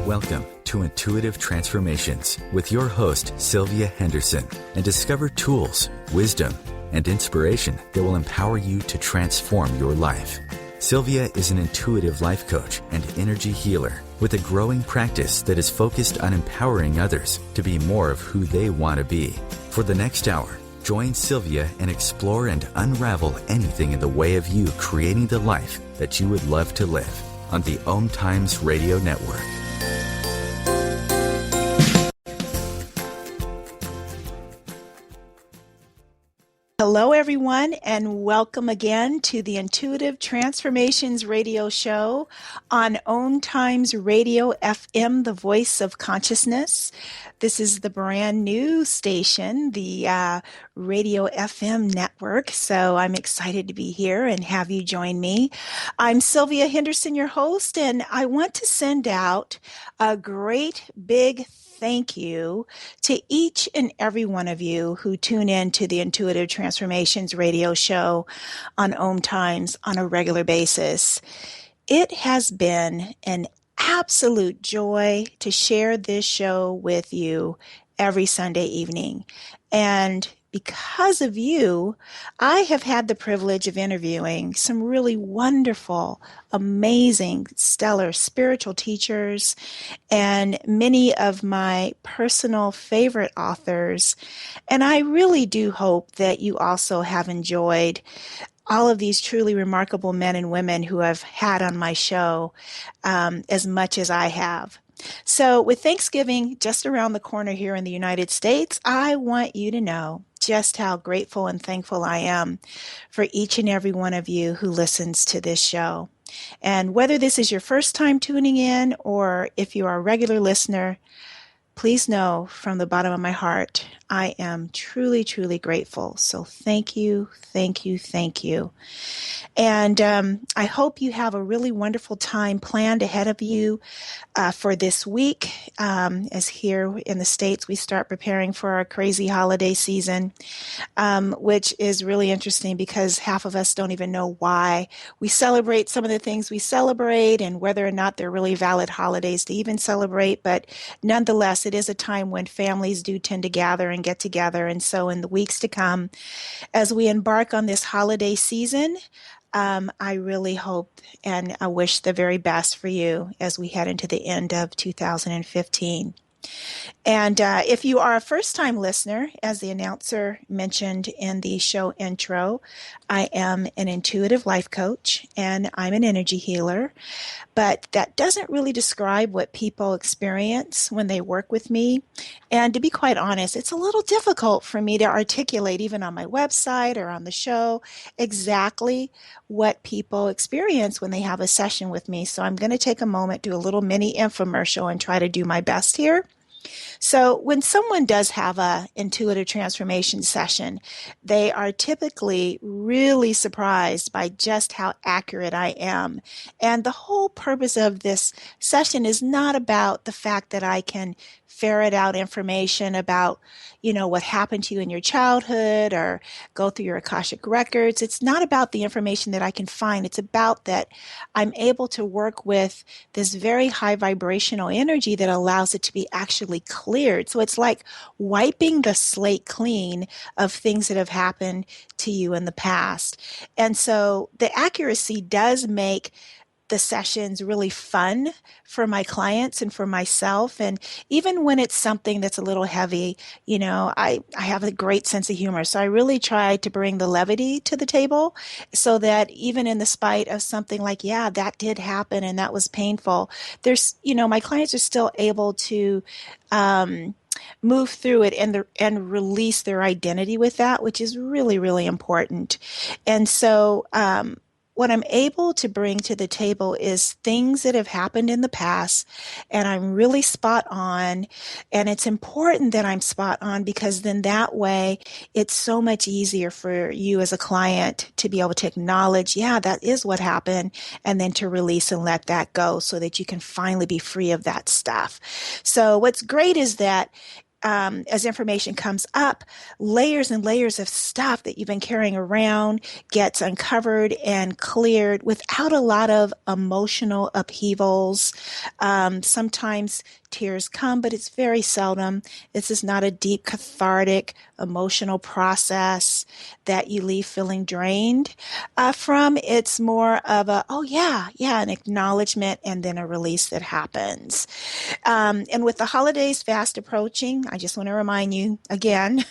Welcome to Intuitive Transformations with your host, Sylvia Henderson, and discover tools, wisdom, and inspiration that will empower you to transform your life. Sylvia is an intuitive life coach and energy healer with a growing practice that is focused on empowering others to be more of who they want to be. For the next hour, join Sylvia and explore and unravel anything in the way of you creating the life that you would love to live on the OMTimes Radio Network. Hello, everyone, and welcome again to the Intuitive Transformations radio show on OMTimes Radio FM, the voice of consciousness. This is the brand new station, the Radio FM network, so I'm excited to be here and have you join me. I'm Sylvia Henderson, your host, and I want to send out a great big thank you to each and every one of you who tune in to the Intuitive Transformations radio show on OMTimes on a regular basis. It has been an absolute joy to share this show with you every Sunday evening. And because of you, I have had the privilege of interviewing some really wonderful, amazing, stellar spiritual teachers and many of my personal favorite authors. And I really do hope that you also have enjoyed all of these truly remarkable men and women who I've had on my show as much as I have. So with Thanksgiving just around the corner here in the United States, I want you to know just how grateful and thankful I am for each and every one of you who listens to this show. And whether this is your first time tuning in or if you are a regular listener, please know from the bottom of my heart, I am truly, truly grateful. So thank you, thank you, thank you. And I hope you have a really wonderful time planned ahead of you for this week. As here in the States, we start preparing for our crazy holiday season, which is really interesting because half of us don't even know why we celebrate some of the things we celebrate and whether or not they're really valid holidays to even celebrate. But nonetheless, it is a time when families do tend to gather and get together. And so in the weeks to come, as we embark on this holiday season, I really hope and I wish the very best for you as we head into the end of 2015. And if you are a first-time listener, as the announcer mentioned in the show intro, I am an intuitive life coach and I'm an energy healer. But that doesn't really describe what people experience when they work with me. And to be quite honest, it's a little difficult for me to articulate, even on my website or on the show, exactly what people experience when they have a session with me. So I'm going to take a moment, do a little mini infomercial, and try to do my best here. So when someone does have a intuitive transformation session, they are typically really surprised by just how accurate I am. And the whole purpose of this session is not about the fact that I can ferret out information about, what happened to you in your childhood or go through your Akashic records. It's not about the information that I can find. It's about that I'm able to work with this very high vibrational energy that allows it to be actually cleared. So it's like wiping the slate clean of things that have happened to you in the past. And so the accuracy does make the sessions really fun for my clients and for myself. And even when it's something that's a little heavy, I have a great sense of humor. So I really try to bring the levity to the table so that even in the spite of something like, yeah, that did happen and that was painful, there's, my clients are still able to move through it and release their identity with that, which is really, really important. And so, what I'm able to bring to the table is things that have happened in the past, and I'm really spot on. And it's important that I'm spot on because then that way it's so much easier for you as a client to be able to acknowledge, yeah, that is what happened, and then to release and let that go so that you can finally be free of that stuff. So what's great is that as information comes up, layers and layers of stuff that you've been carrying around gets uncovered and cleared without a lot of emotional upheavals. Sometimes tears come, but it's very seldom. This is not a deep, cathartic, emotional process that you leave feeling drained from. It's more of a, oh yeah, an acknowledgement and then a release that happens. And with the holidays fast approaching, I just want to remind you again,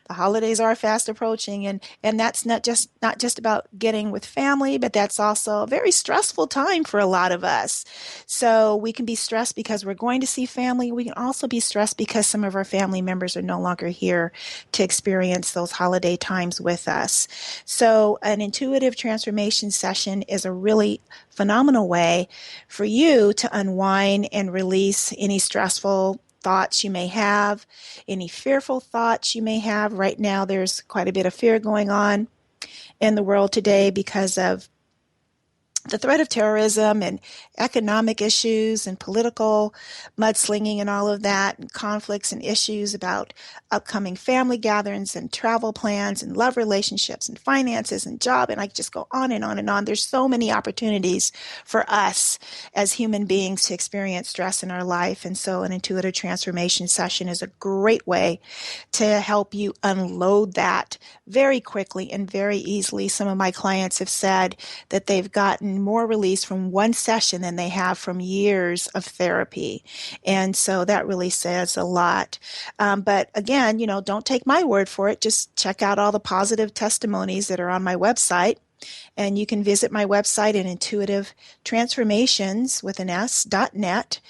the holidays are fast approaching, and that's not just about getting with family, but that's also a very stressful time for a lot of us. So we can be stressed because we're going to see family. We can also be stressed because some of our family members are no longer here to experience those holiday times with us. So an intuitive transformation session is a really phenomenal way for you to unwind and release any stressful thoughts you may have, any fearful thoughts you may have. Right now, there's quite a bit of fear going on in the world today because of the threat of terrorism and economic issues and political mudslinging and all of that, and conflicts and issues about upcoming family gatherings and travel plans and love relationships and finances and job. And I could just go on and on and on. There's so many opportunities for us as human beings to experience stress in our life. And so an intuitive transformation session is a great way to help you unload that very quickly and very easily. Some of my clients have said that they've gotten more release from one session than they have from years of therapy. And so that really says a lot. But again, don't take my word for it. Just check out all the positive testimonies that are on my website. And you can visit my website at intuitivetransformations with an S.net.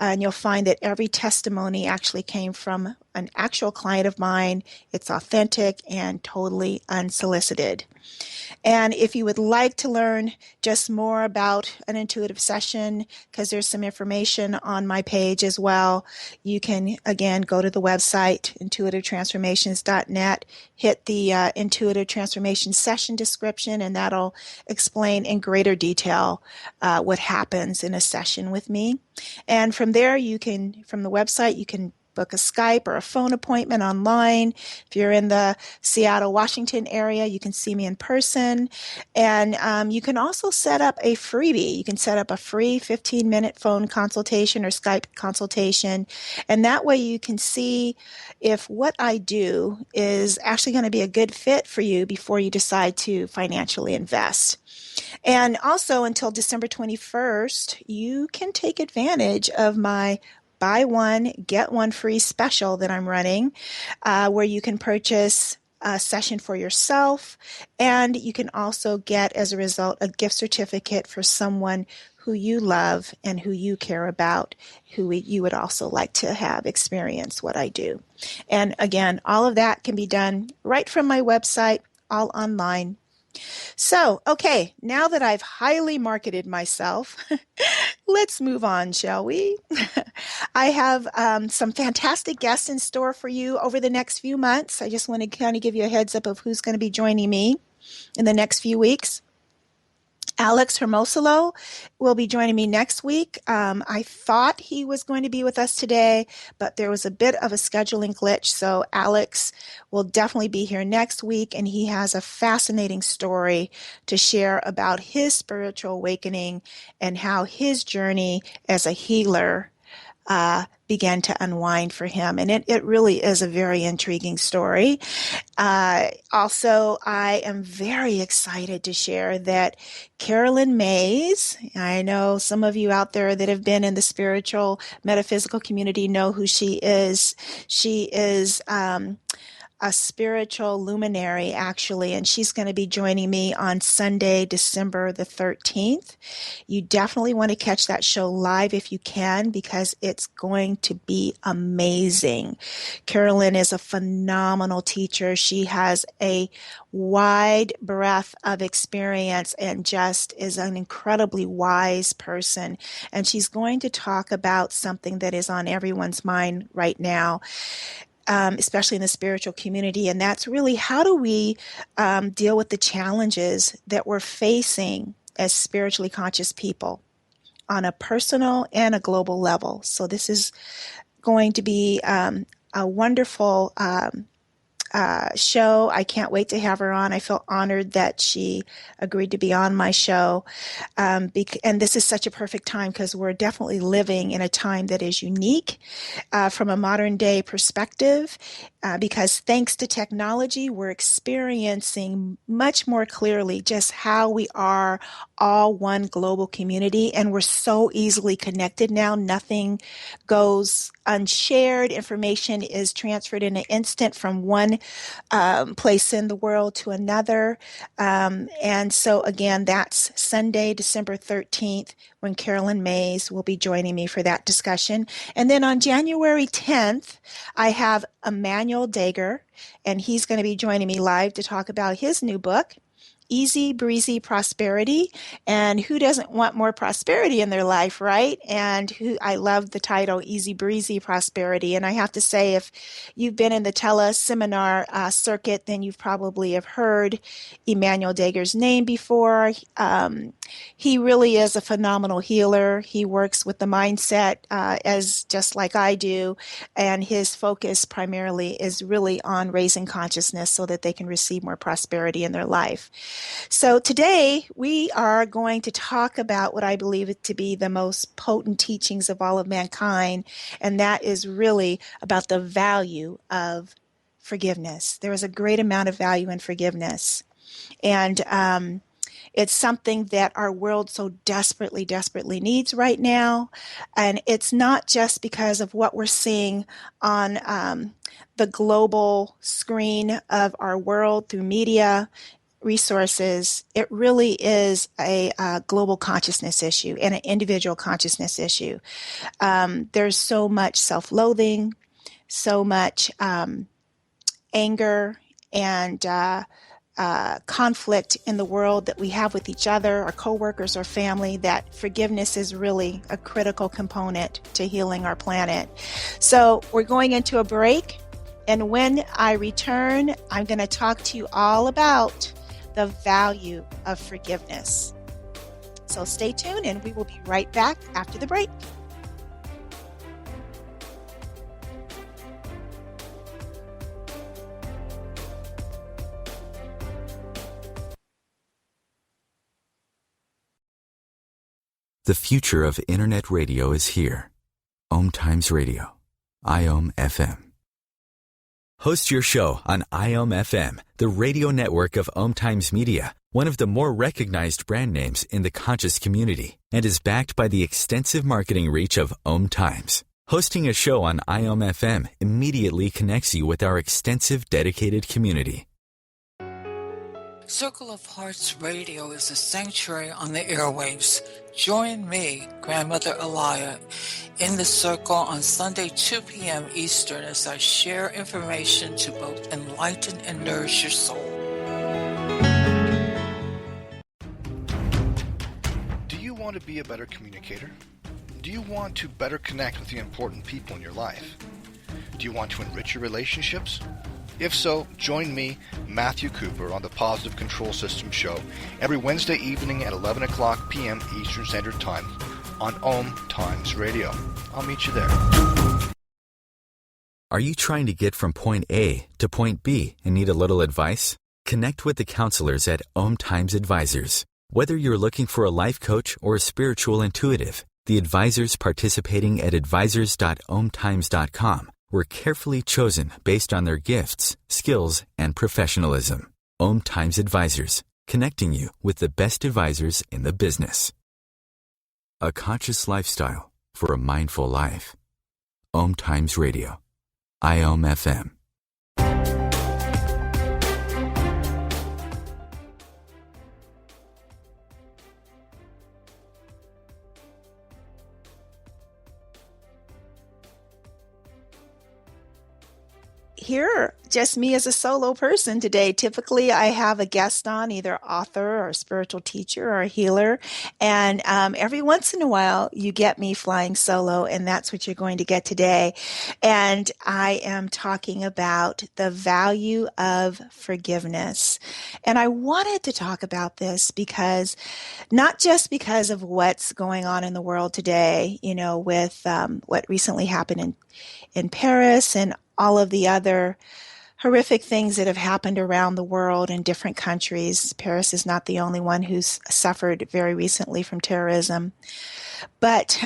And you'll find that every testimony actually came from an actual client of mine. It's authentic and totally unsolicited. And if you would like to learn just more about an intuitive session, because there's some information on my page as well, you can, again, go to the website, intuitivetransformations.net, hit the intuitive transformation session description, and that'll explain in greater detail what happens in a session with me. And from there, from the website, you can book a Skype or a phone appointment online. If you're in the Seattle, Washington area, you can see me in person. And you can also set up a freebie. You can set up a free 15-minute phone consultation or Skype consultation. And that way you can see if what I do is actually going to be a good fit for you before you decide to financially invest. And also until December 21st, you can take advantage of my buy one, get one free special that I'm running, where you can purchase a session for yourself, and you can also get, as a result, a gift certificate for someone who you love and who you care about, who you would also like to have experience what I do. And again, all of that can be done right from my website, all online. So, okay, now that I've highly marketed myself, let's move on, shall we? I have some fantastic guests in store for you over the next few months. I just want to kind of give you a heads up of who's going to be joining me in the next few weeks. Alex Hermosolo will be joining me next week. I thought he was going to be with us today, but there was a bit of a scheduling glitch. So Alex will definitely be here next week, and he has a fascinating story to share about his spiritual awakening and how his journey as a healer began to unwind for him. And it really is a very intriguing story. Also, I am very excited to share that Carolyn Mays, I know some of you out there that have been in the spiritual metaphysical community know who she is. She is a spiritual luminary, actually, and she's going to be joining me on Sunday, December the 13th. You definitely want to catch that show live if you can, because it's going to be amazing. Carolyn is a phenomenal teacher. She has a wide breadth of experience and just is an incredibly wise person. And she's going to talk about something that is on everyone's mind right now, especially in the spiritual community, and that's really how do we deal with the challenges that we're facing as spiritually conscious people on a personal and a global level. So this is going to be a wonderful show. I can't wait to have her on. I feel honored that she agreed to be on my show. And this is such a perfect time because we're definitely living in a time that is unique from a modern day perspective. Because thanks to technology, we're experiencing much more clearly just how we are all one global community, and we're so easily connected now. Nothing goes unshared. Information is transferred in an instant from one place in the world to another. And so, again, that's Sunday, December 13th, when Carolyn Mays will be joining me for that discussion. And then on January 10th, I have Emmanuel Dager, and he's going to be joining me live to talk about his new book, Easy Breezy Prosperity. And who doesn't want more prosperity in their life, right? And I love the title, Easy Breezy Prosperity. And I have to say, if you've been in the teleseminar circuit, then you've probably have heard Emmanuel Dager's name before. He really is a phenomenal healer. He works with the mindset as just like I do, and his focus primarily is really on raising consciousness so that they can receive more prosperity in their life. So today we are going to talk about what I believe to be the most potent teachings of all of mankind, and that is really about the value of forgiveness. There is a great amount of value in forgiveness, and it's something that our world so desperately, desperately needs right now. And it's not just because of what we're seeing on the global screen of our world through media resources. It really is a global consciousness issue and an individual consciousness issue. There's so much self-loathing, so much anger, and conflict in the world that we have with each other, our coworkers, our family, that forgiveness is really a critical component to healing our planet. So we're going into a break, and when I return, I'm going to talk to you all about the value of forgiveness. So stay tuned, and we will be right back after the break. The future of Internet radio is here. OMTimes Radio. IOM FM. Host your show on IOM FM, the radio network of OMTimes Media, one of the more recognized brand names in the conscious community, and is backed by the extensive marketing reach of OMTimes. Hosting a show on IOM FM immediately connects you with our extensive dedicated community. Circle of Hearts Radio is a sanctuary on the airwaves. Join me, Grandmother Elia, in the circle on Sunday, 2 p.m. Eastern, as I share information to both enlighten and nourish your soul. Do you want to be a better communicator? Do you want to better connect with the important people in your life? Do you want to enrich your relationships? If so, join me, Matthew Cooper, on the Positive Control System Show every Wednesday evening at 11 o'clock p.m. Eastern Standard Time on OMTimes Radio. I'll meet you there. Are you trying to get from point A to point B and need a little advice? Connect with the counselors at OMTimes Advisors. Whether you're looking for a life coach or a spiritual intuitive, the advisors participating at advisors.omtimes.com were carefully chosen based on their gifts, skills, and professionalism. OMTimes Advisors, connecting you with the best advisors in the business. A conscious lifestyle for a mindful life. OMTimes Radio. IOM FM. Here, just me as a solo person today. Typically, I have a guest on, either author or spiritual teacher or a healer. And every once in a while, you get me flying solo, and that's what you're going to get today. And I am talking about the value of forgiveness. And I wanted to talk about this because, not just because of what's going on in the world today, with what recently happened in Paris and all of the other horrific things that have happened around the world in different countries. Paris is not the only one who's suffered very recently from terrorism. But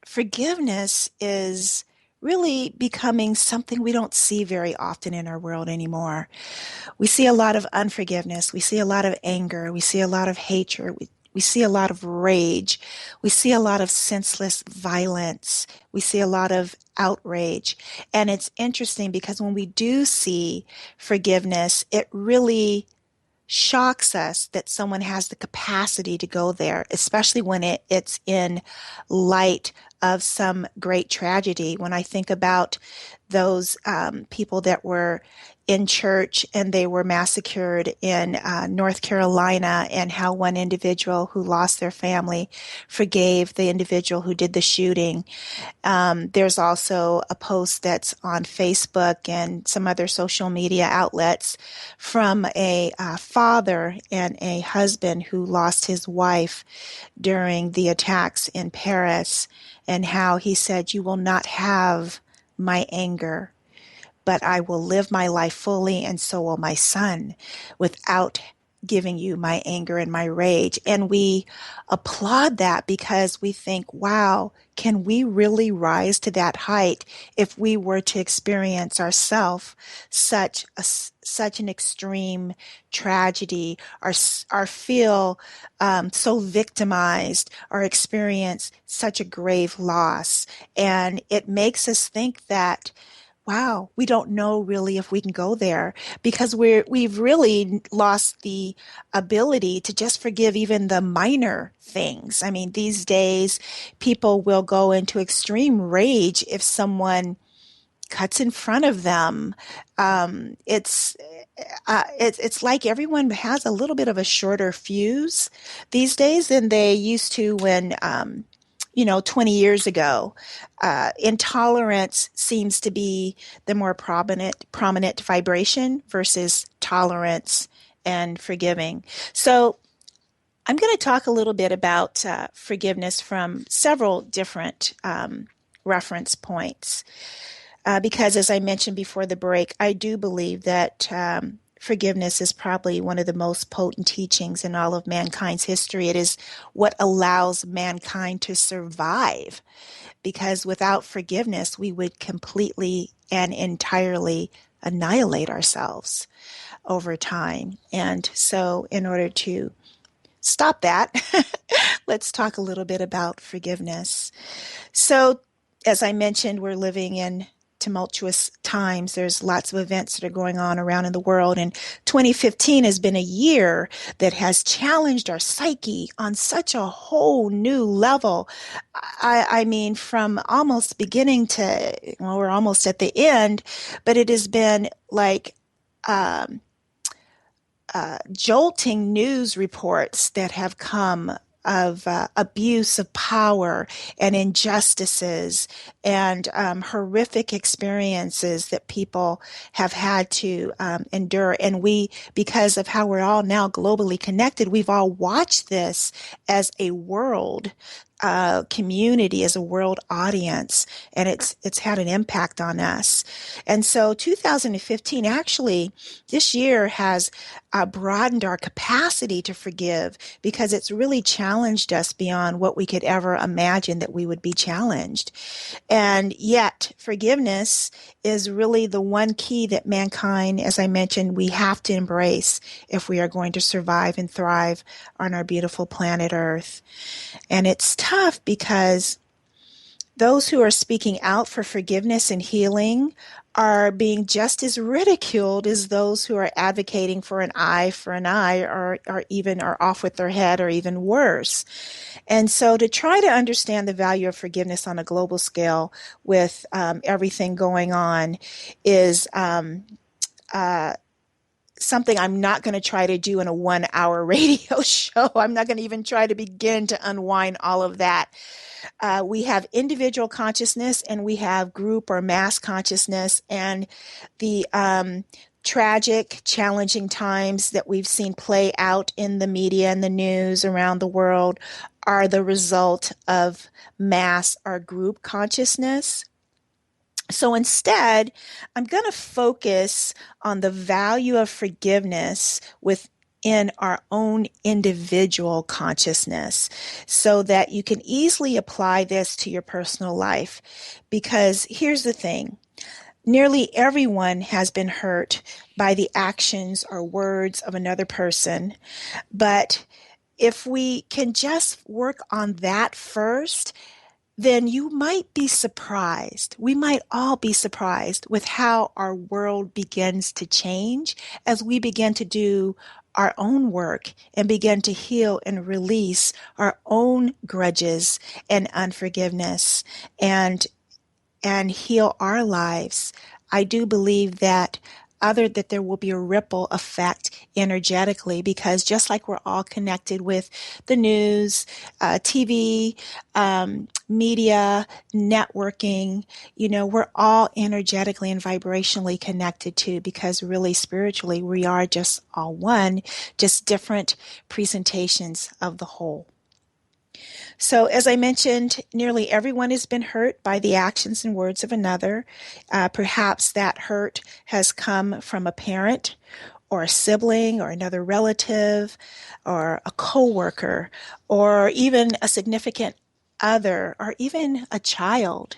forgiveness is really becoming something we don't see very often in our world anymore. We see a lot of unforgiveness. We see a lot of anger. We see a lot of hatred. We see a lot of rage. We see a lot of senseless violence. We see a lot of outrage. And it's interesting because when we do see forgiveness, it really shocks us that someone has the capacity to go there, especially when it's in light of some great tragedy. When I think about those people that were in church and they were massacred in North Carolina, and how one individual who lost their family forgave the individual who did the shooting. There's also a post that's on Facebook and some other social media outlets from a father and a husband who lost his wife during the attacks in Paris, and how he said, "You will not have my anger, but I will live my life fully, and so will my son, without giving you my anger and my rage." And we applaud that because we think, wow, can we really rise to that height if we were to experience ourselves such an extreme tragedy, or feel so victimized, or experience such a grave loss. And it makes us think that, wow, we don't know really if we can go there, because we've really lost the ability to just forgive even the minor things. I mean, these days people will go into extreme rage if someone cuts in front of them. It's like everyone has a little bit of a shorter fuse these days than they used to when 20 years ago. Intolerance seems to be the more prominent vibration versus tolerance and forgiving. So I'm going to talk a little bit about forgiveness from several different reference points. Because as I mentioned before the break, I do believe that forgiveness is probably one of the most potent teachings in all of mankind's history. It is what allows mankind to survive, because without forgiveness, we would completely and entirely annihilate ourselves over time. And so in order to stop that, let's talk a little bit about forgiveness. So as I mentioned, we're living in tumultuous times. There's lots of events that are going on around in the world, and 2015 has been a year that has challenged our psyche on such a whole new level. I mean, from almost beginning to, well, we're almost at the end, but it has been like jolting news reports that have come of abuse of power and injustices and horrific experiences that people have had to endure. And we, because of how we're all now globally connected, we've all watched this as a world community, as a world audience, and it's had an impact on us. And so 2015, actually, this year has broadened our capacity to forgive, because it's really challenged us beyond what we could ever imagine that we would be challenged. And yet, forgiveness is really the one key that mankind, as I mentioned, we have to embrace if we are going to survive and thrive on our beautiful planet Earth. And it's tough because those who are speaking out for forgiveness and healing are being just as ridiculed as those who are advocating for an eye, or even are off with their head, or even worse. And so to try to understand the value of forgiveness on a global scale with everything going on is something I'm not going to try to do in a 1-hour radio show. I'm not going to even try to begin to unwind all of that. We have individual consciousness, and we have group or mass consciousness, and the tragic, challenging times that we've seen play out in the media and the news around the world are the result of mass or group consciousness. So instead, I'm going to focus on the value of forgiveness within our own individual consciousness so that you can easily apply this to your personal life. Because here's the thing. Nearly everyone has been hurt by the actions or words of another person. But if we can just work on that first, then you might be surprised. We might all be surprised with how our world begins to change as we begin to do our own work and begin to heal and release our own grudges and unforgiveness and heal our lives. I do believe that there will be a ripple effect energetically, because just like we're all connected with the news, TV, media, networking, we're all energetically and vibrationally connected too, because really spiritually we are just all one, just different presentations of the whole. So, as I mentioned, nearly everyone has been hurt by the actions and words of another. Perhaps that hurt has come from a parent or a sibling or another relative or a coworker or even a significant other or even a child,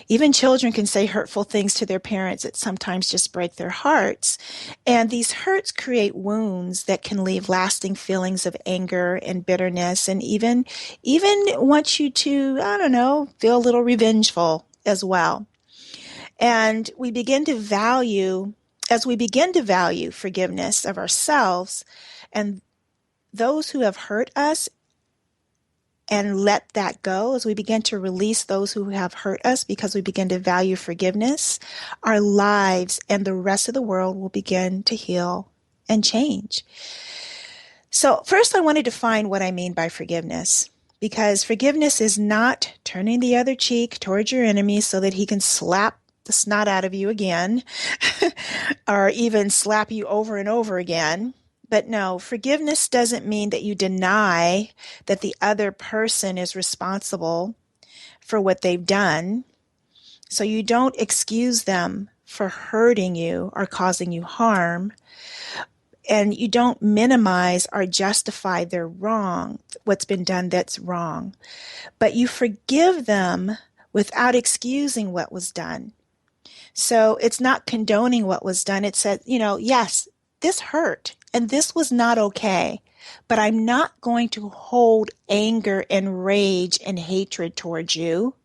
Even children can say hurtful things to their parents that sometimes just break their hearts. And these hurts create wounds that can leave lasting feelings of anger and bitterness, and even want you to, feel a little revengeful as well. And as we begin to value forgiveness of ourselves and those who have hurt us, and let that go, as we begin to release those who have hurt us because we begin to value forgiveness, our lives and the rest of the world will begin to heal and change. So first I want to define what I mean by forgiveness, because forgiveness is not turning the other cheek towards your enemy so that he can slap the snot out of you again or even slap you over and over again. But no, forgiveness doesn't mean that you deny that the other person is responsible for what they've done. So you don't excuse them for hurting you or causing you harm. And you don't minimize or justify their wrong, what's been done that's wrong. But you forgive them without excusing what was done. So it's not condoning what was done. It said, yes, this hurt and this was not okay, but I'm not going to hold anger and rage and hatred towards you.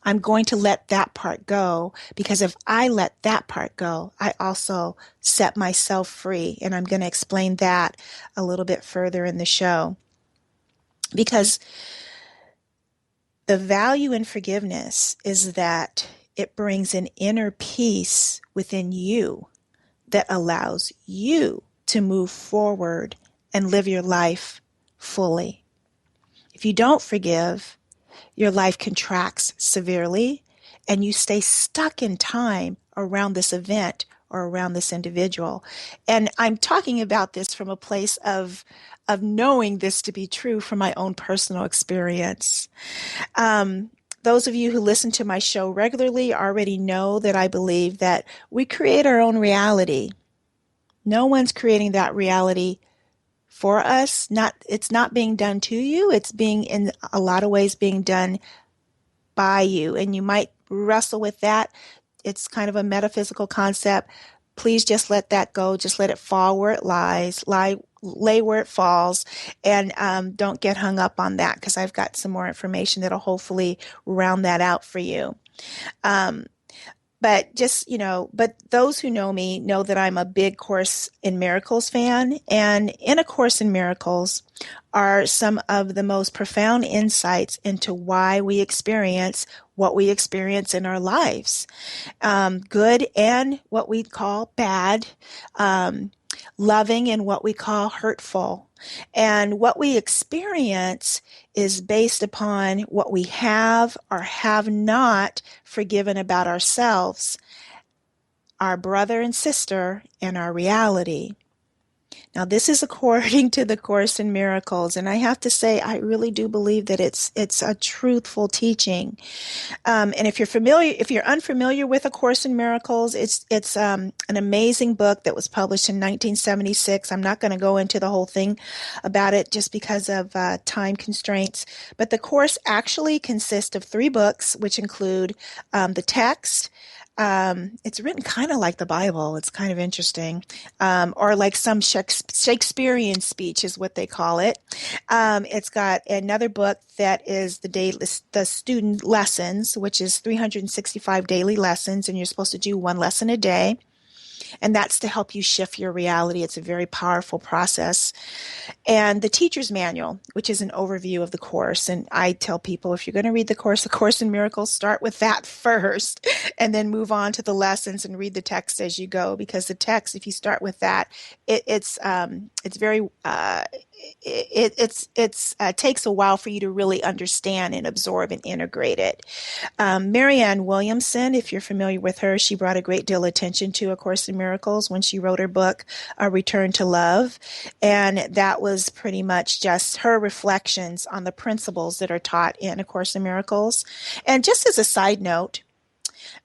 I'm going to let that part go, because if I let that part go, I also set myself free. And I'm going to explain that a little bit further in the show, because the value in forgiveness is that it brings an inner peace within you that allows you to move forward and live your life fully. If you don't forgive, your life contracts severely and you stay stuck in time around this event or around this individual. And I'm talking about this from a place of knowing this to be true from my own personal experience. Those of you who listen to my show regularly already know that I believe that we create our own reality. No one's creating that reality for us. It's not being done to you. It's being, in a lot of ways, being done by you. And you might wrestle with that. It's kind of a metaphysical concept. Please just let that go. Just let it fall where it lies. Lay where it falls, and don't get hung up on that, because I've got some more information that'll hopefully round that out for you. But those who know me know that I'm a big Course in Miracles fan, and in A Course in Miracles are some of the most profound insights into why we experience what we experience in our lives, good and what we call bad, loving and what we call hurtful. And what we experience is based upon what we have or have not forgiven about ourselves, our brother and sister, and our reality. Now, this is according to the Course in Miracles, and I have to say, I really do believe that it's a truthful teaching. And if you're unfamiliar with A Course in Miracles, it's an amazing book that was published in 1976. I'm not going to go into the whole thing about it just because of time constraints. But the course actually consists of 3 books, which include the text. It's written kind of like the Bible. It's kind of interesting. Or like some Shakespearean speech is what they call it. It's got another book that is the student lessons, which is 365 daily lessons, and you're supposed to do 1 lesson a day. And that's to help you shift your reality. It's a very powerful process. And the teacher's manual, which is an overview of the course. And I tell people, if you're going to read the Course in Miracles, start with that first, and then move on to the lessons and read the text as you go. Because the text, if you start with that, it takes a while for you to really understand and absorb and integrate it. Marianne Williamson, if you're familiar with her, she brought a great deal of attention to A Course in Miracles when she wrote her book, A Return to Love. And that was pretty much just her reflections on the principles that are taught in A Course in Miracles. And just as a side note,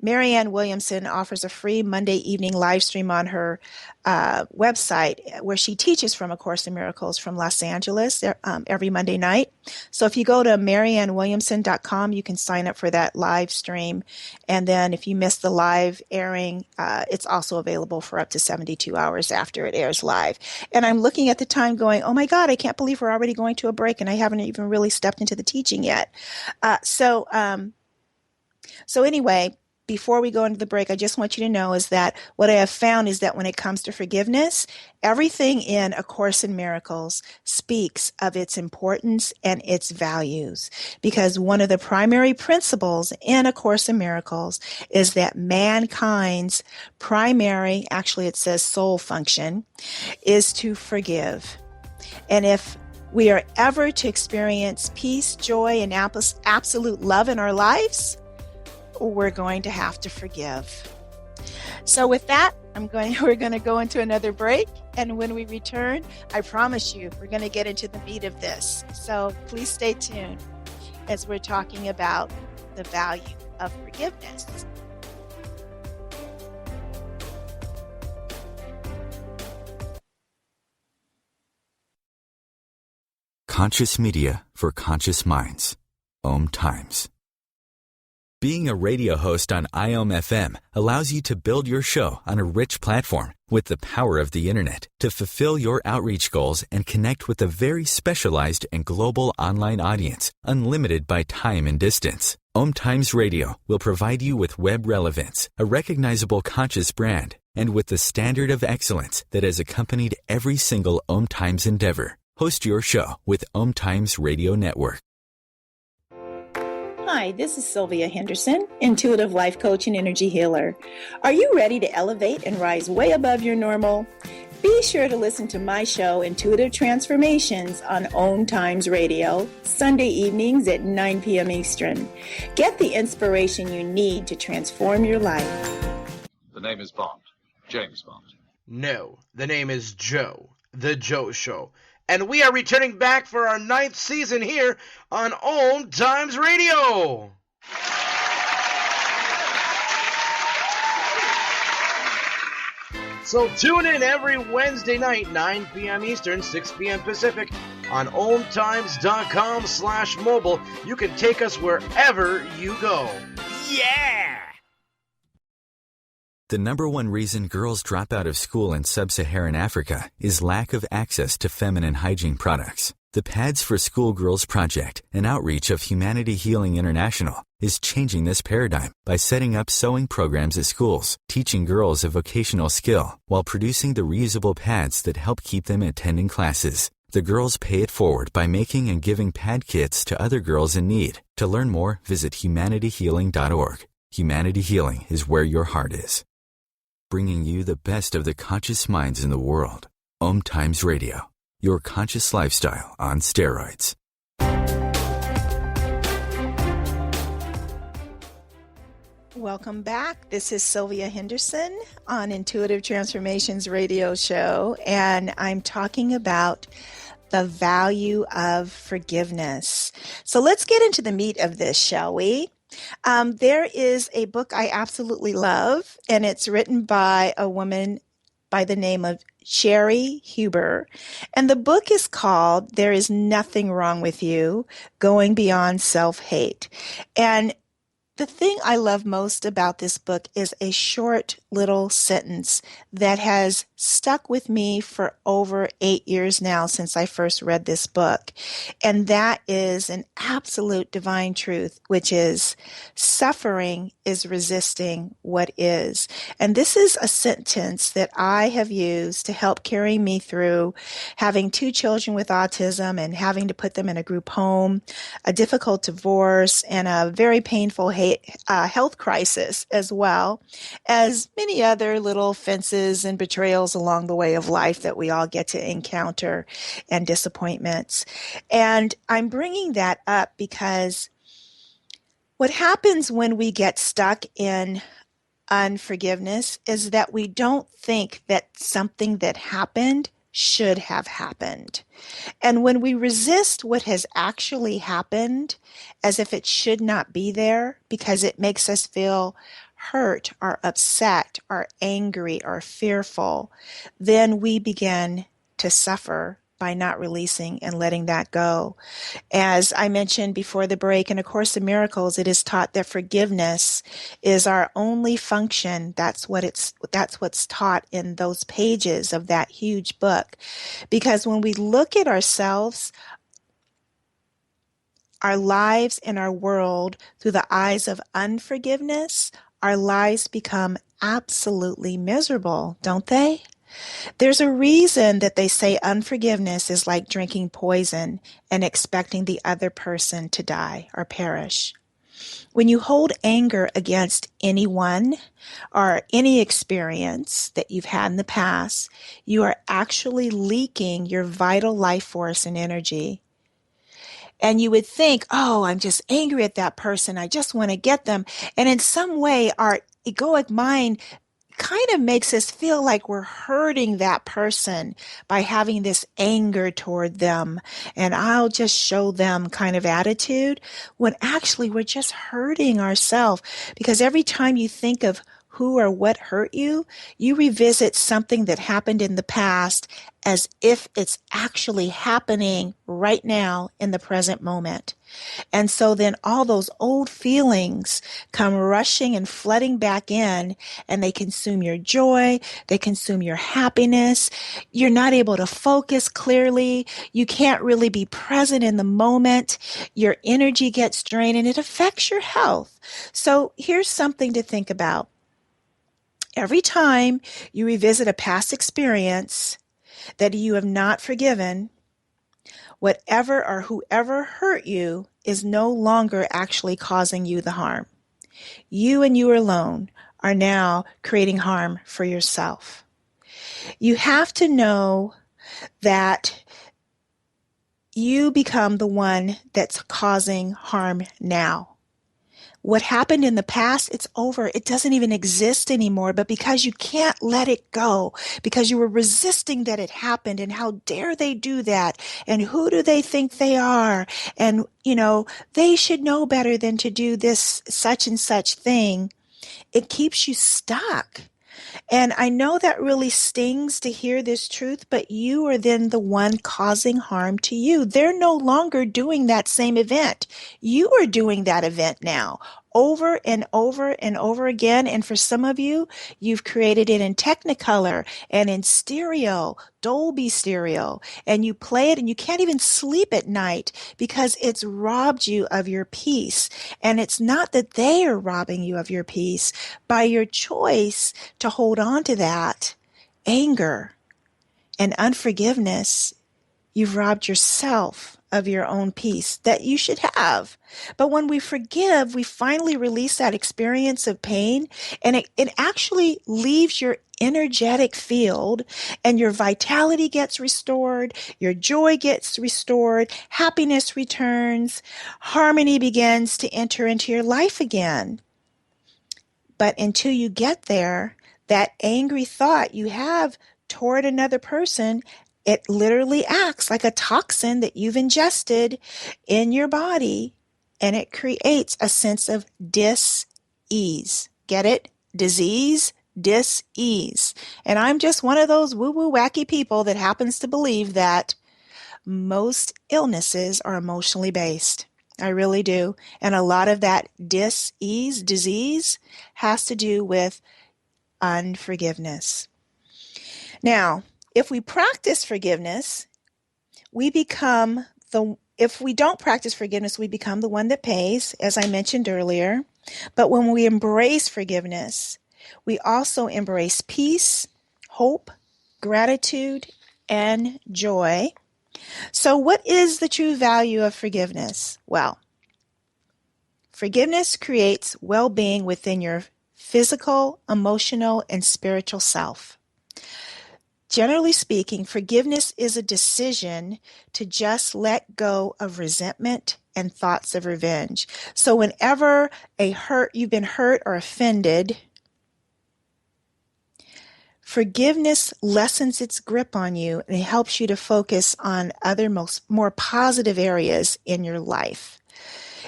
Marianne Williamson offers a free Monday evening live stream on her website where she teaches from A Course in Miracles from Los Angeles every Monday night. So if you go to mariannewilliamson.com, you can sign up for that live stream. And then if you miss the live airing, it's also available for up to 72 hours after it airs live. And I'm looking at the time going, oh my God, I can't believe we're already going to a break and I haven't even really stepped into the teaching yet. So anyway, before we go into the break, I just want you to know is that what I have found is that when it comes to forgiveness, everything in A Course in Miracles speaks of its importance and its values. Because one of the primary principles in A Course in Miracles is that mankind's primary, actually it says soul function, is to forgive. And if we are ever to experience peace, joy, and absolute love in our lives, we're going to have to forgive. So with that, we're going to go into another break. And when we return, I promise you, we're going to get into the meat of this. So please stay tuned as we're talking about the value of forgiveness. Conscious media for conscious minds. OMTimes. Being a radio host on IOM-FM allows you to build your show on a rich platform with the power of the internet to fulfill your outreach goals and connect with a very specialized and global online audience, unlimited by time and distance. OMTimes Radio will provide you with web relevance, a recognizable conscious brand, and with the standard of excellence that has accompanied every single OMTimes endeavor. Host your show with OMTimes Radio Network. Hi, this is Sylvia Henderson, intuitive life coach and energy healer. Are you ready to elevate and rise way above your normal? Be sure to listen to my show, Intuitive Transformations, on OMTimes Radio, Sunday evenings at 9 p.m. Eastern. Get the inspiration you need to transform your life. The name is Bond. James Bond. No, the name is Joe. The Joe Show. And we are returning back for our 9th season here on OMTimes Radio. So tune in every Wednesday night, 9 p.m. Eastern, 6 p.m. Pacific, on OMTimes.com/mobile. You can take us wherever you go. Yeah! The number one reason girls drop out of school in sub-Saharan Africa is lack of access to feminine hygiene products. The Pads for Schoolgirls Project, an outreach of Humanity Healing International, is changing this paradigm by setting up sewing programs at schools, teaching girls a vocational skill, while producing the reusable pads that help keep them attending classes. The girls pay it forward by making and giving pad kits to other girls in need. To learn more, visit humanityhealing.org. Humanity Healing is where your heart is. Bringing you the best of the conscious minds in the world. OMTimes Radio, your conscious lifestyle on steroids. Welcome back. This is Sylvia Henderson on Intuitive Transformations Radio Show, and I'm talking about the value of forgiveness. So let's get into the meat of this, shall we? There is a book I absolutely love, and it's written by a woman by the name of Sherry Huber. And the book is called There Is Nothing Wrong with You, Going Beyond Self-Hate. And the thing I love most about this book is a short little sentence that has stuck with me for over 8 years now since I first read this book. And that is an absolute divine truth, which is suffering is resisting what is. And this is a sentence that I have used to help carry me through having 2 children with autism and having to put them in a group home, a difficult divorce, and a very painful health crisis, as well as many other little offenses and betrayals along the way of life that we all get to encounter, and disappointments. And I'm bringing that up because what happens when we get stuck in unforgiveness is that we don't think that something that happened should have happened. And when we resist what has actually happened as if it should not be there because it makes us feel hurt or upset or angry or fearful, then we begin to suffer by not releasing and letting that go. As I mentioned before the break, in A Course in Miracles, it is taught that forgiveness is our only function. That's what's taught in those pages of that huge book. Because when we look at ourselves, our lives and our world through the eyes of unforgiveness, our lives become absolutely miserable, don't they? There's a reason that they say unforgiveness is like drinking poison and expecting the other person to die or perish. When you hold anger against anyone or any experience that you've had in the past, you are actually leaking your vital life force and energy. And you would think, oh, I'm just angry at that person. I just want to get them. And in some way, our egoic mind kind of makes us feel like we're hurting that person by having this anger toward them, and I'll just show them kind of attitude, when actually we're just hurting ourselves, because every time you think of who or what hurt you, you revisit something that happened in the past as if it's actually happening right now in the present moment. And so then all those old feelings come rushing and flooding back in, and they consume your joy, they consume your happiness. You're not able to focus clearly. You can't really be present in the moment. Your energy gets drained, and it affects your health. So here's something to think about. Every time you revisit a past experience that you have not forgiven, whatever or whoever hurt you is no longer actually causing you the harm. You and you alone are now creating harm for yourself. You have to know that you become the one that's causing harm now. What happened in the past, it's over. It doesn't even exist anymore. But because you can't let it go, because you were resisting that it happened, and how dare they do that? And who do they think they are? And, they should know better than to do this such and such thing. It keeps you stuck. And I know that really stings to hear this truth, but you are then the one causing harm to you. They're no longer doing that same event. You are doing that event now, over and over and over again. And for some of you, you've created it in Technicolor and in stereo, Dolby stereo, and you play it and you can't even sleep at night because it's robbed you of your peace. And it's not that they are robbing you of your peace. By your choice to hold on to that anger and unforgiveness, you've robbed yourself of your own peace that you should have. But when we forgive, we finally release that experience of pain, and it actually leaves your energetic field, and your vitality gets restored, your joy gets restored, happiness returns, harmony begins to enter into your life again. But until you get there, that angry thought you have toward another person, it literally acts like a toxin that you've ingested in your body, and it creates a sense of dis-ease. Get it? Disease, dis-ease. And I'm just one of those woo-woo wacky people that happens to believe that most illnesses are emotionally based. I really do. And a lot of that dis-ease, disease, has to do with unforgiveness. Now, if we practice forgiveness, if we don't practice forgiveness, we become the one that pays, as I mentioned earlier. But when we embrace forgiveness, we also embrace peace, hope, gratitude, and joy. So what is the true value of forgiveness? Well, forgiveness creates well-being within your physical, emotional, and spiritual self. Generally speaking, forgiveness is a decision to just let go of resentment and thoughts of revenge. So whenever you've been hurt or offended, forgiveness lessens its grip on you and it helps you to focus on other more positive areas in your life.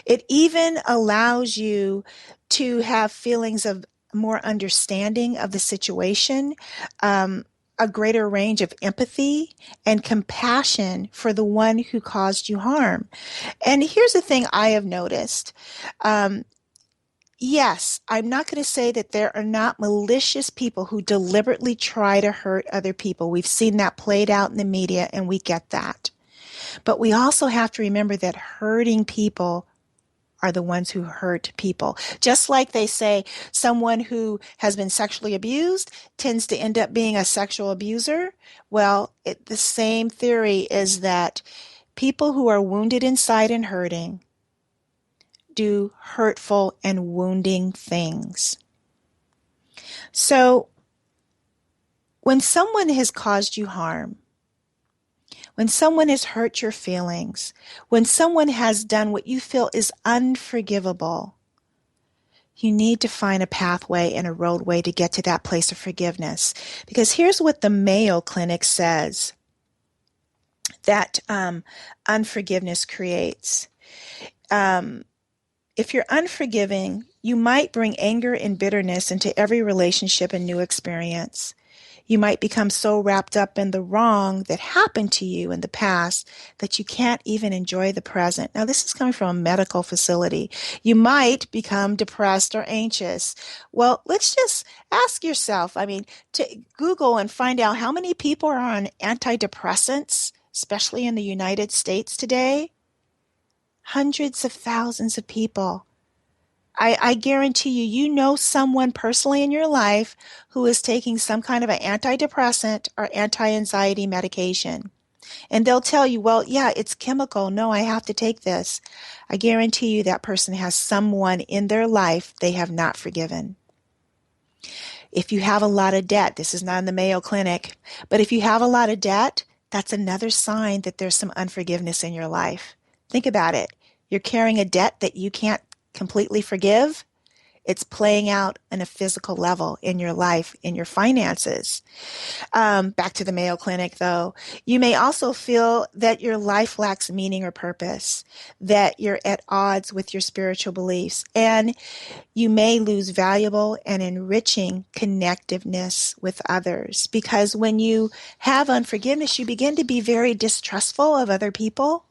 It even allows you to have feelings of more understanding of the situation, a greater range of empathy and compassion for the one who caused you harm. And here's the thing I have noticed. Yes, I'm not going to say that there are not malicious people who deliberately try to hurt other people. We've seen that played out in the media, and we get that. But we also have to remember that hurting people are the ones who hurt people. Just like they say someone who has been sexually abused tends to end up being a sexual abuser. Well, the same theory is that people who are wounded inside and hurting do hurtful and wounding things. So when someone has caused you harm, when someone has hurt your feelings, when someone has done what you feel is unforgivable, you need to find a pathway and a roadway to get to that place of forgiveness. Because here's what the Mayo Clinic says that unforgiveness creates. If you're unforgiving, you might bring anger and bitterness into every relationship and new experience. You might become so wrapped up in the wrong that happened to you in the past that you can't even enjoy the present. Now, this is coming from a medical facility. You might become depressed or anxious. Well, let's just ask yourself, to Google and find out how many people are on antidepressants, especially in the United States today. Hundreds of thousands of people. I guarantee you know someone personally in your life who is taking some kind of an antidepressant or anti-anxiety medication. And they'll tell you, well, yeah, it's chemical. No, I have to take this. I guarantee you that person has someone in their life they have not forgiven. If you have a lot of debt, this is not in the Mayo Clinic, but if you have a lot of debt, that's another sign that there's some unforgiveness in your life. Think about it. You're carrying a debt that you can't completely forgive. It's playing out on a physical level in your life, in your finances. Back to the Mayo Clinic, though. You may also feel that your life lacks meaning or purpose, that you're at odds with your spiritual beliefs, and you may lose valuable and enriching connectiveness with others. Because when you have unforgiveness, you begin to be very distrustful of other people,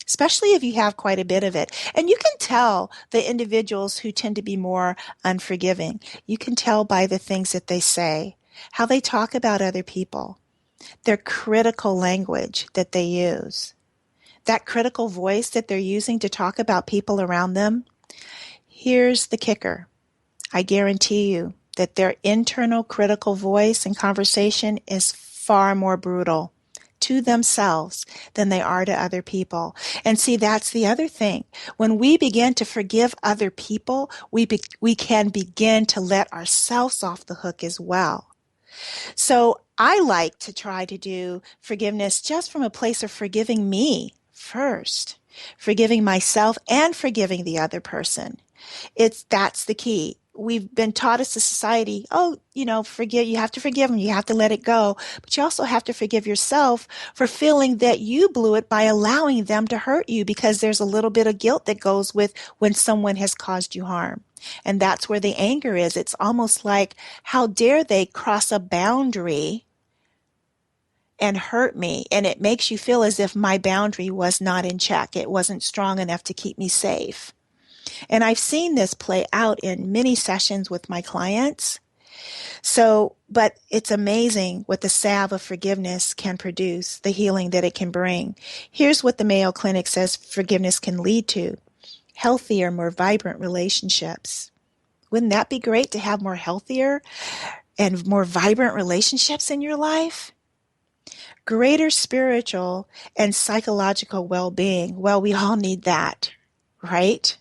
especially if you have quite a bit of it. And you can tell the individuals who tend to be more unforgiving. You can tell by the things that they say, how they talk about other people, their critical language that they use, that critical voice that they're using to talk about people around them. Here's the kicker. I guarantee you that their internal critical voice and conversation is far more brutal to themselves than they are to other people. And see, that's the other thing. When we begin to forgive other people, we can begin to let ourselves off the hook as well. So I like to try to do forgiveness just from a place of forgiving me first, forgiving myself and forgiving the other person. That's the key. we've been taught as a society, forgive, you have to forgive them, you have to let it go. But you also have to forgive yourself for feeling that you blew it by allowing them to hurt you, because there's a little bit of guilt that goes with when someone has caused you harm. And that's where the anger is. It's almost like, how dare they cross a boundary and hurt me? And it makes you feel as if my boundary was not in check. It wasn't strong enough to keep me safe. And I've seen this play out in many sessions with my clients. But it's amazing what the salve of forgiveness can produce, the healing that it can bring. Here's what the Mayo Clinic says forgiveness can lead to: healthier, more vibrant relationships. Wouldn't that be great to have more healthier and more vibrant relationships in your life? Greater spiritual and psychological well-being. Well, we all need that, right?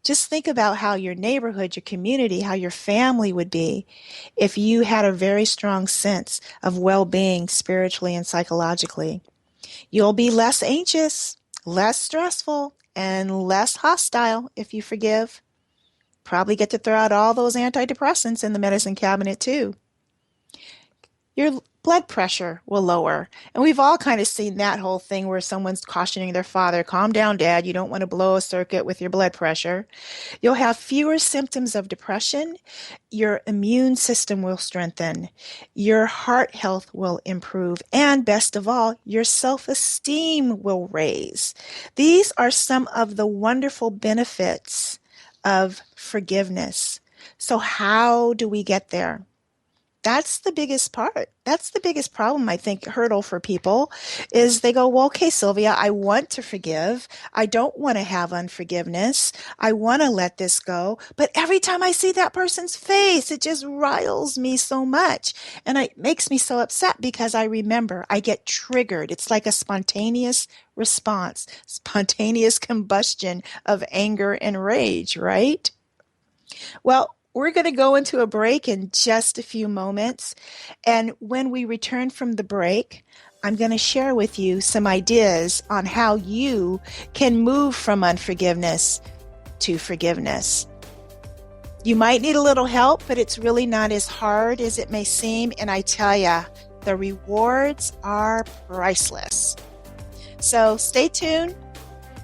Just think about how your neighborhood, your community, how your family would be if you had a very strong sense of well-being spiritually and psychologically. You'll be less anxious, less stressful, and less hostile if you forgive. Probably get to throw out all those antidepressants in the medicine cabinet too. Your blood pressure will lower. And we've all kind of seen that whole thing where someone's cautioning their father, calm down, Dad, you don't want to blow a circuit with your blood pressure. You'll have fewer symptoms of depression. Your immune system will strengthen. Your heart health will improve. And best of all, your self-esteem will raise. These are some of the wonderful benefits of forgiveness. So how do we get there? That's the biggest part. That's the biggest problem, I think, hurdle for people is they go, well, okay, Sylvia, I want to forgive. I don't want to have unforgiveness. I want to let this go. But every time I see that person's face, it just riles me so much. And it makes me so upset because I remember I get triggered. It's like a spontaneous response, spontaneous combustion of anger and rage, right? Well, we're going to go into a break in just a few moments. And when we return from the break, I'm going to share with you some ideas on how you can move from unforgiveness to forgiveness. You might need a little help, but it's really not as hard as it may seem. And I tell you, the rewards are priceless. So stay tuned.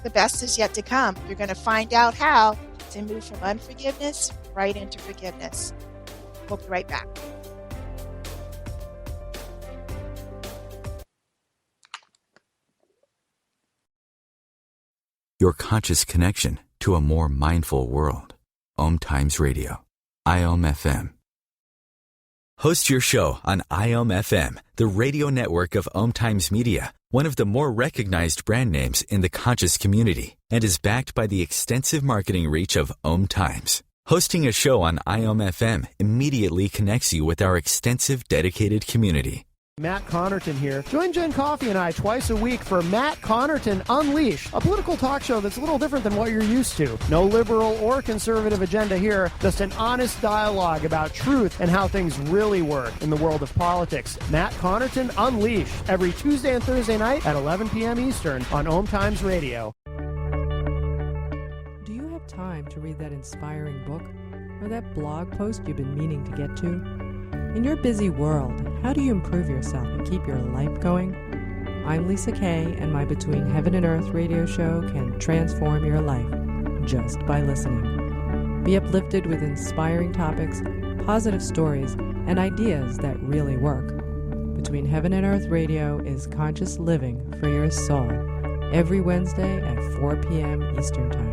The best is yet to come. You're going to find out how to move from unforgiveness right into forgiveness. We'll be right back. Your conscious connection to a more mindful world. OMTimes Radio. IOM FM. Host your show on IOM FM, the radio network of OMTimes Media, one of the more recognized brand names in the conscious community, and is backed by the extensive marketing reach of OMTimes. Hosting a show on IOM FM immediately connects you with our extensive dedicated community. Matt Connerton here. Join Jen Coffey and I twice a week for Matt Connerton Unleashed, a political talk show that's a little different than what you're used to. No liberal or conservative agenda here, just an honest dialogue about truth and how things really work in the world of politics. Matt Connerton Unleashed, every Tuesday and Thursday night at 11 p.m. Eastern on OMTimes Radio. Do you have time to read that inspiring book or that blog post you've been meaning to get to? In your busy world, how do you improve yourself and keep your life going? I'm Lisa Kay, and my Between Heaven and Earth radio show can transform your life just by listening. Be uplifted with inspiring topics, positive stories, and ideas that really work. Between Heaven and Earth radio is conscious living for your soul, every Wednesday at 4 p.m. Eastern Time.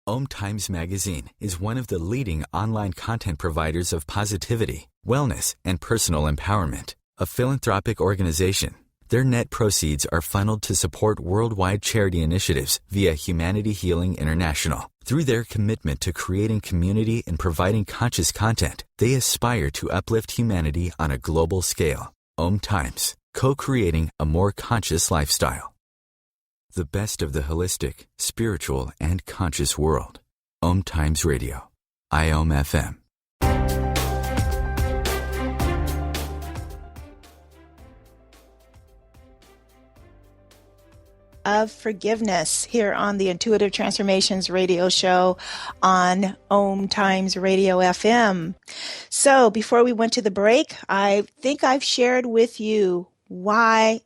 OMTimes Magazine is one of the leading online content providers of positivity, wellness, and personal empowerment. A philanthropic organization, their net proceeds are funneled to support worldwide charity initiatives via Humanity Healing International. Through their commitment to creating community and providing conscious content, they aspire to uplift humanity on a global scale. OMTimes, co-creating a more conscious lifestyle. The best of the holistic, spiritual, and conscious world. OMTimes Radio. IOM FM. of Forgiveness here on the Intuitive Transformations radio show on OMTimes Radio FM. So before we went to the break, I think I've shared with you why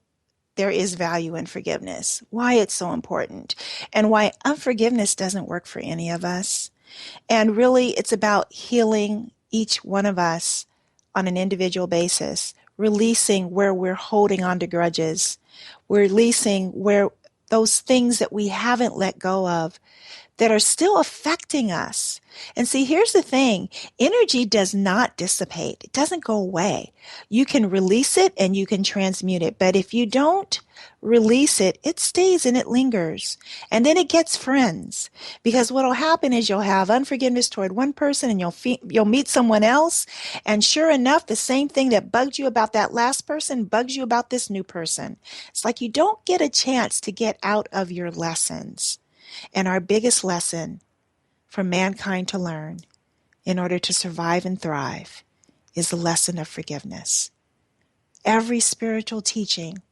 there is value in forgiveness, why it's so important, and why unforgiveness doesn't work for any of us. And really, it's about healing each one of us on an individual basis, releasing where we're holding on to grudges, releasing where those things that we haven't let go of that are still affecting us. And see, here's the thing. Energy does not dissipate. It doesn't go away. You can release it and you can transmute it. But if you don't release it, it stays and it lingers. And then it gets friends. Because what will happen is you'll have unforgiveness toward one person and you'll meet someone else. And sure enough, the same thing that bugged you about that last person bugs you about this new person. It's like you don't get a chance to get out of your lessons. And our biggest lesson for mankind to learn in order to survive and thrive is the lesson of forgiveness. Every spiritual teaching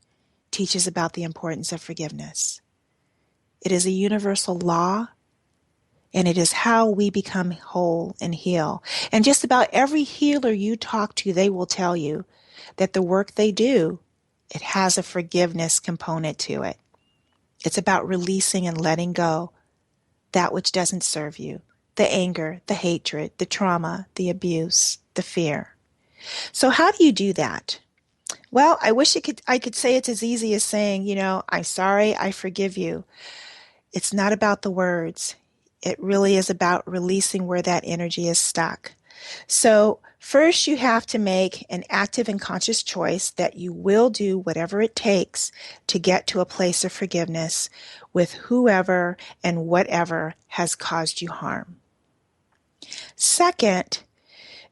teaches about the importance of forgiveness. It is a universal law, and it is how we become whole and heal. And just about every healer you talk to, they will tell you that the work they do, it has a forgiveness component to it. It's about releasing and letting go that which doesn't serve you, the anger, the hatred, the trauma, the abuse, the fear. So how do you do that? Well, I wish I could say it's as easy as saying, I'm sorry, I forgive you. It's not about the words. It really is about releasing where that energy is stuck. So first you have to make an active and conscious choice that you will do whatever it takes to get to a place of forgiveness with whoever and whatever has caused you harm. Second,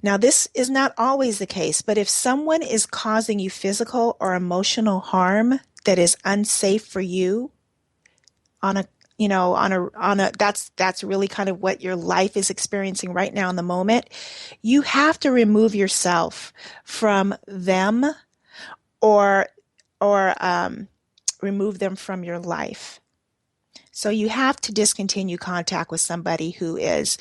now this is not always the case, but if someone is causing you physical or emotional harm that is unsafe for you that's really kind of what your life is experiencing right now in the moment, you have to remove yourself from them or remove them from your life. So you have to discontinue contact with someone who is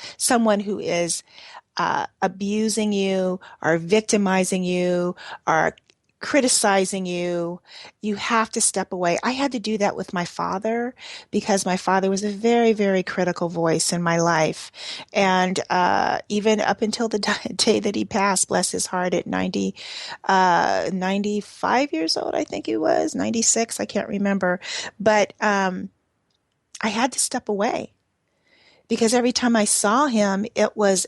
abusing you or victimizing you or criticizing you. You have to step away. I had to do that with my father because my father was a very, very critical voice in my life. And even up until the day that he passed, bless his heart, at 95 years old, I think he was, 96, I can't remember. But I had to step away. Because every time I saw him, I was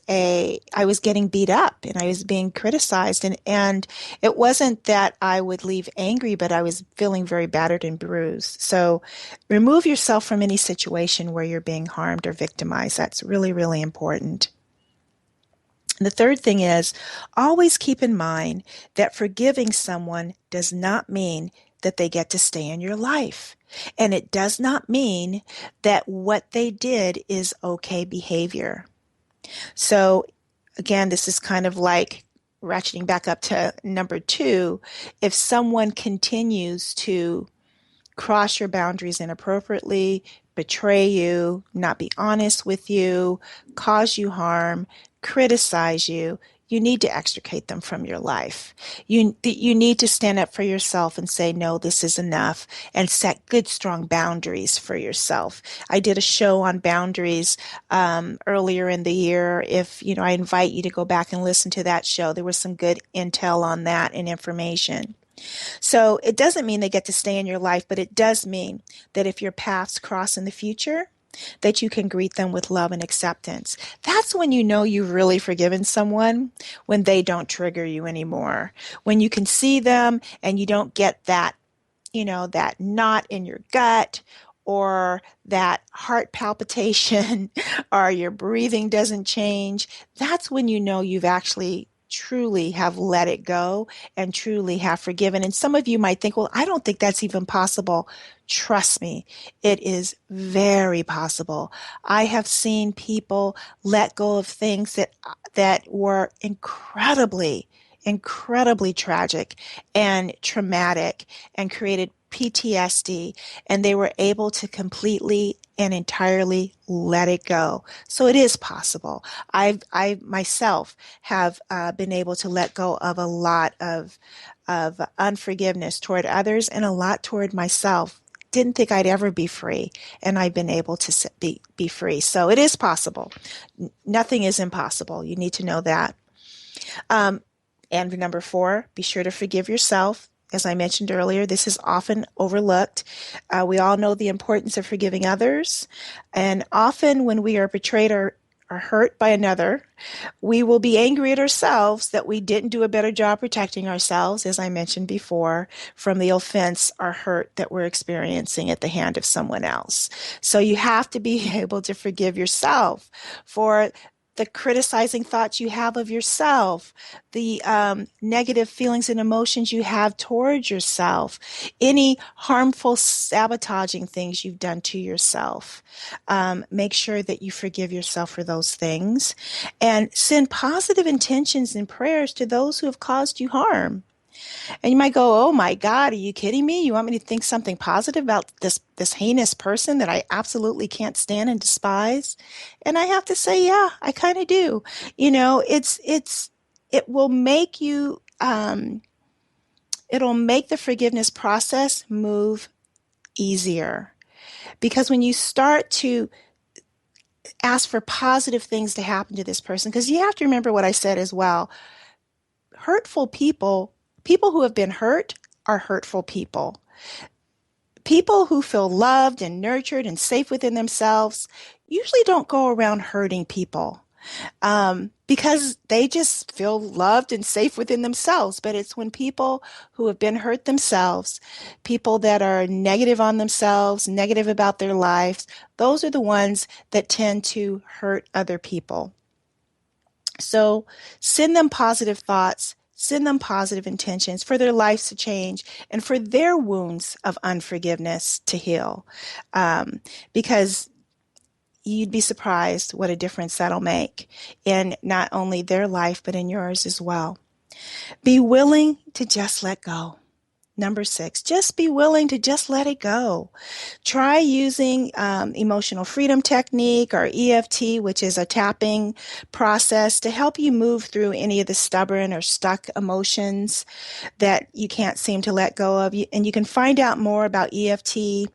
getting beat up and I was being criticized. And it wasn't that I would leave angry, but I was feeling very battered and bruised. So remove yourself from any situation where you're being harmed or victimized. That's really, really important. And the third thing is always keep in mind that forgiving someone does not mean that they get to stay in your life. And it does not mean that what they did is okay behavior. So again, this is kind of like ratcheting back up to number 2. If someone continues to cross your boundaries inappropriately, betray you, not be honest with you, cause you harm, criticize you, you need to extricate them from your life. You need to stand up for yourself and say, no, this is enough, and set good, strong boundaries for yourself. I did a show on boundaries earlier in the year. I invite you to go back and listen to that show. There was some good intel on that and information. So it doesn't mean they get to stay in your life, but it does mean that if your paths cross in the future, that you can greet them with love and acceptance. That's when you know you've really forgiven someone, when they don't trigger you anymore. When you can see them and you don't get that, that knot in your gut or that heart palpitation or your breathing doesn't change. That's when you know you've actually truly have let it go and truly have forgiven. And some of you might think, well, I don't think that's even possible. Trust me, it is very possible. I have seen people let go of things that were incredibly tragic and traumatic and created PTSD, and they were able to completely and entirely let it go. So it is possible. I myself have been able to let go of a lot of unforgiveness toward others and a lot toward myself. Didn't think I'd ever be free, and I've been able to be free. So it is possible. Nothing is impossible. You need to know that. And number 4, be sure to forgive yourself. As I mentioned earlier, this is often overlooked. We all know the importance of forgiving others. And often when we are betrayed or hurt by another, we will be angry at ourselves that we didn't do a better job protecting ourselves, as I mentioned before, from the offense or hurt that we're experiencing at the hand of someone else. So you have to be able to forgive yourself for the criticizing thoughts you have of yourself, the negative feelings and emotions you have towards yourself, any harmful sabotaging things you've done to yourself. Make sure that you forgive yourself for those things and send positive intentions and prayers to those who have caused you harm. And you might go, oh my God, are you kidding me? You want me to think something positive about this heinous person that I absolutely can't stand and despise? And I have to say, yeah, I kind of do. You know, it will make you, it'll make the forgiveness process move easier. Because when you start to ask for positive things to happen to this person, because you have to remember what I said as well, hurtful people who have been hurt are hurtful people. People who feel loved and nurtured and safe within themselves usually don't go around hurting people because they just feel loved and safe within themselves. But it's when people who have been hurt themselves, people that are negative on themselves, negative about their lives, those are the ones that tend to hurt other people. So send them positive thoughts. Send them positive intentions for their lives to change and for their wounds of unforgiveness to heal. Because you'd be surprised what a difference that'll make in not only their life, but in yours as well. Be willing to just let go. Number 6, just be willing to just let it go. Try using emotional freedom technique or EFT, which is a tapping process to help you move through any of the stubborn or stuck emotions that you can't seem to let go of. And you can find out more about EFT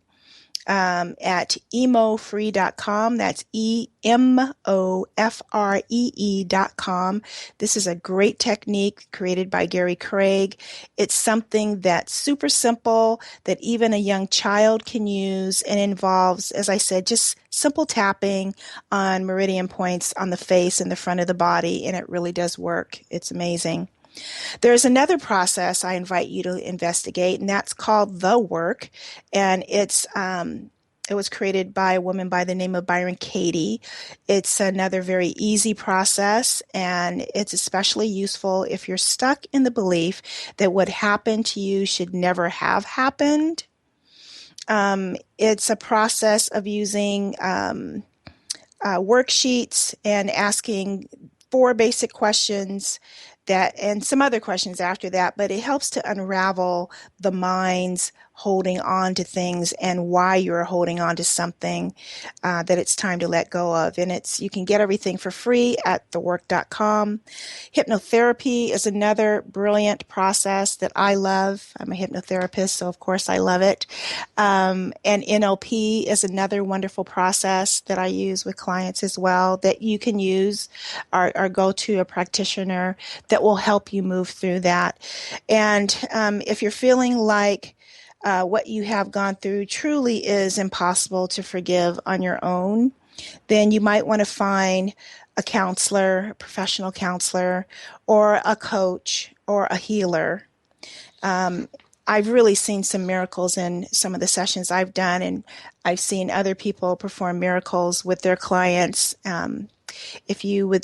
at emofree.com. That's EMOFREE.com. This is a great technique created by Gary Craig. It's something that's super simple that even a young child can use and involves, as I said, just simple tapping on meridian points on the face and the front of the body, and it really does work. It's amazing. There's another process I invite you to investigate, and that's called The Work, and it was created by a woman by the name of Byron Katie. It's another very easy process, and it's especially useful if you're stuck in the belief that what happened to you should never have happened. It's a process of using worksheets and asking 4 basic questions and some other questions after that, but it helps to unravel the mind's holding on to things and why you're holding on to something that it's time to let go of. And you can get everything for free at thework.com. Hypnotherapy is another brilliant process that I love. I'm a hypnotherapist, so of course I love it. And NLP is another wonderful process that I use with clients as well that you can use or go to a practitioner that will help you move through that. And if you're feeling like what you have gone through truly is impossible to forgive on your own, then you might want to find a counselor, a professional counselor, or a coach, or a healer. I've really seen some miracles in some of the sessions I've done, and I've seen other people perform miracles with their clients. If you would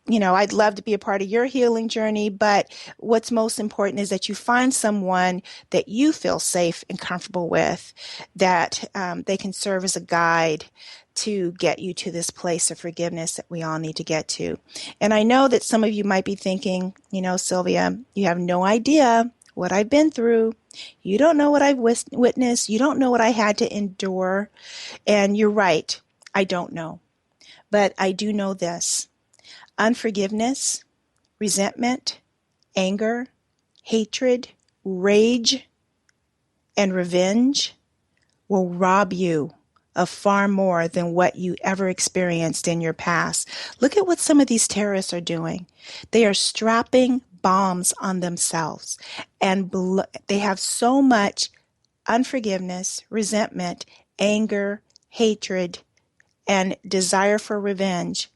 I'd love to be a part of your healing journey, but what's most important is that you find someone that you feel safe and comfortable with, that they can serve as a guide to get you to this place of forgiveness that we all need to get to. And I know that some of you might be thinking, Sylvia, you have no idea what I've been through. You don't know what I've witnessed. You don't know what I had to endure. And you're right. I don't know. But I do know this. Unforgiveness, resentment, anger, hatred, rage, and revenge will rob you of far more than what you ever experienced in your past. Look at what some of these terrorists are doing. They are strapping bombs on themselves, and they have so much unforgiveness, resentment, anger, hatred, and desire for revenge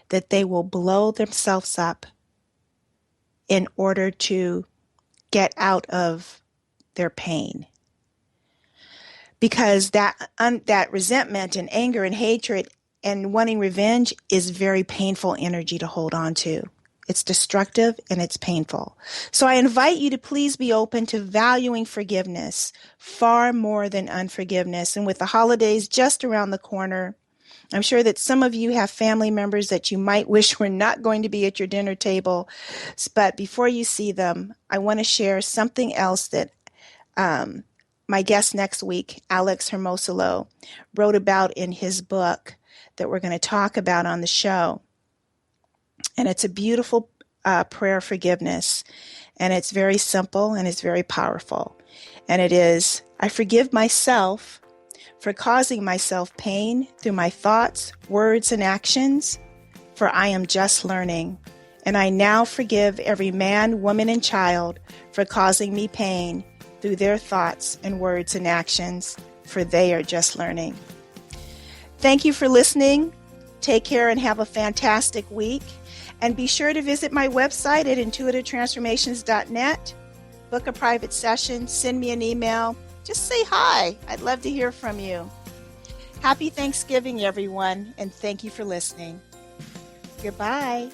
that they will blow themselves up in order to get out of their pain. Because that resentment and anger and hatred and wanting revenge is very painful energy to hold on to. It's destructive and it's painful. So I invite you to please be open to valuing forgiveness far more than unforgiveness. And with the holidays just around the corner, I'm sure that some of you have family members that you might wish were not going to be at your dinner table. But before you see them, I want to share something else that my guest next week, Alex Hermosolo, wrote about in his book that we're going to talk about on the show. And it's a beautiful prayer of forgiveness. And it's very simple and it's very powerful. And it is, I forgive myself for causing myself pain through my thoughts, words, and actions, for I am just learning. And I now forgive every man, woman, and child for causing me pain through their thoughts and words and actions, for they are just learning. Thank you for listening. Take care and have a fantastic week. And be sure to visit my website at intuitivetransformations.net. Book a private session. Send me an email. Just say hi. I'd love to hear from you. Happy Thanksgiving, everyone, and thank you for listening. Goodbye.